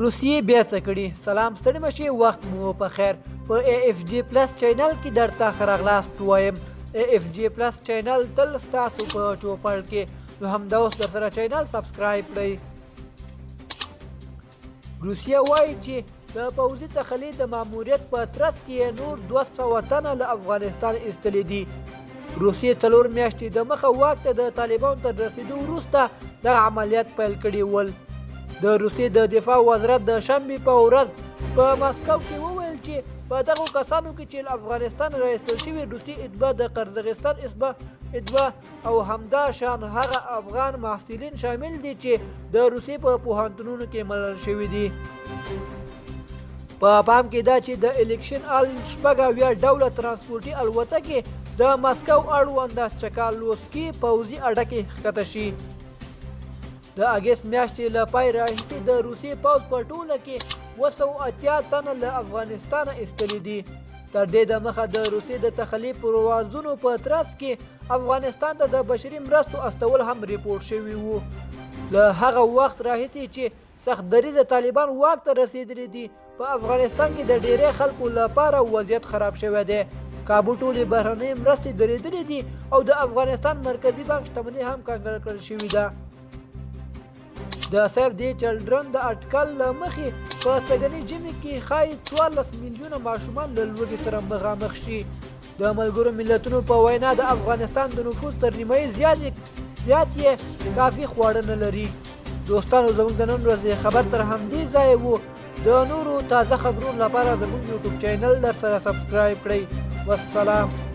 روسیې بیا څه کړي؟ سلام ستړي مشي، وخت مو په خیر. په AFG پلس چینل کې درته ښه راغلاست وایم. AFG پلس چینل تل ستاسو په چوپړ کې، نو همدا اوس درسره چینل سبسکرایب کړئ. روسیه وایي چې د پوځي تخلي د ماموریت په ترڅ کې نور 200 تنه له افغانستان ایستلي دي. روسیې 4 میاشتې د مخه واک ته د طالبانو تر رسیدو وروسته دغه عملیات پیل کړي ول. د روسیې د دفاع وزارت د شنبې په ورځ په ماسکو کې وویل چې په دغو کسانو کې چې له افغانستان را ایستل شوي روسي اتباع، د قرغیزستان اتباع او همدا شان هغه افغان محصلین شامل دي چې د روسیې په پوهنتونونو کې ملل شوي دي. په پام کې دا چې د الیکشن ال 6 ډوله ترانسپورټي الوتکې د ماسکو اړوند چکالوسکي پوځي اډه کې ښکته شي. د اګست میاشتې له پای راهیسې د روسیې پوځ په ټوله کې 280 تنه له افغانستانه ایستلي دي. تر دې د مخه د روسیې د تخلي پروازونو په ترڅ کې افغانستان ته د بشري مرستو استول هم ریپورټ شوي وو. له هغه وخت راهیسې چې سخت دریځ طالبان واک ته رسیدلي دي، په افغانستان کې د ډیری خلکو لپاره وضعیت خراب شوی دی. کابو ټولې بهرنۍ مرستې درېدلې دي او د افغانستان مرکزي بانک شتمني هم کنګل کړل شوې ده. د سیف دی چلډرن د اټکل له مخې په سږني ژمي کې ښایي 14 میلیونه ماشومان له لوږې سره مخامخ شي. د ملګرو ملتونو په وینا د افغانستان د نفوس تر نیمایي زیات یې کافي خواړه نه لري. دوستانو، زموږ د نن ورځې خبر تر همدې ځایه وو. د نورو تازه خبرونو لپاره زموږ یوټیوب چینل در سره سبسکرایب کړئ. والسلام.